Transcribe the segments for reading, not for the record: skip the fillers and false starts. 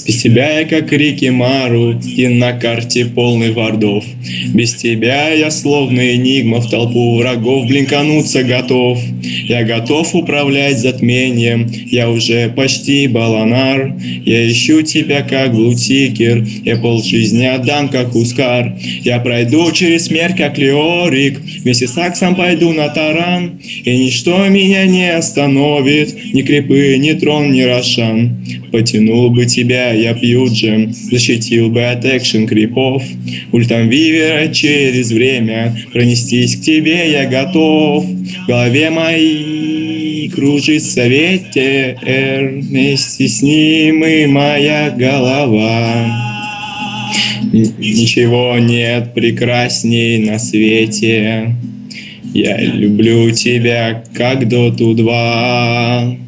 Без тебя я как реки Мару, и на карте полный вардов. Без тебя я словно энигма, в толпу врагов блинкануться готов. Я готов управлять затмением, я уже почти баланар. Я ищу тебя как блутикер, я полжизни отдам как Хускар. Я пройду через смерть как Леорик, вместе с Аксом пойду на таран. И ничто меня не остановит, ни крипы, ни трон, ни Рошан. Потянул бы тебя, я пьюджем, защитил бы от экшен крипов. Ультам Вивера через время, пронестись к тебе я готов. В голове моей кружится ветер, вместе с ним и моя голова. Ничего нет прекрасней на свете. Я люблю тебя, как Доту 2.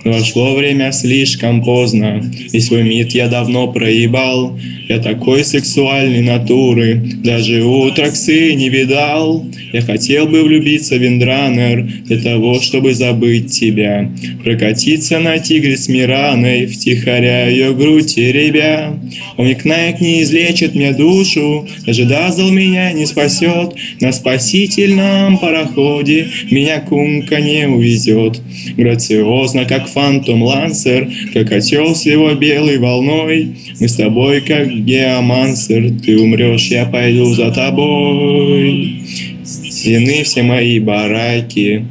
Прошло время слишком поздно, и свой мид я давно проебал. Я такой сексуальной натуры, даже утраксы не видал. Я хотел бы влюбиться в Виндранер, для того, чтобы забыть тебя. Прокатиться на тигре с Мираной, втихаря ее грудь теребя. Омикнайк не излечит мне душу, даже Дазл меня не спасет. На спасительном пароходе меня Кунка не увезет. Грациозно, как Фантом Лансер, как осел с его белой волной. Мы с тобой, как геомансер, ты умрешь, я пойду за тобой. Стены все мои бараки,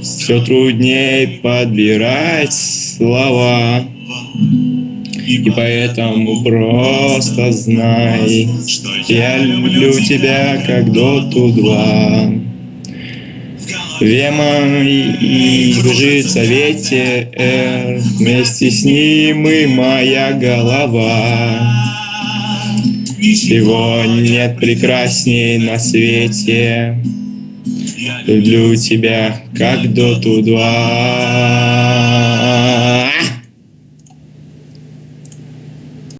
все труднее подбирать слова. И поэтому просто знай, я люблю тебя, как Доту 2. Вема и кружится ветер, вместе с ним и моя голова. Всего нет прекрасней на свете. Люблю тебя, как Доту 2.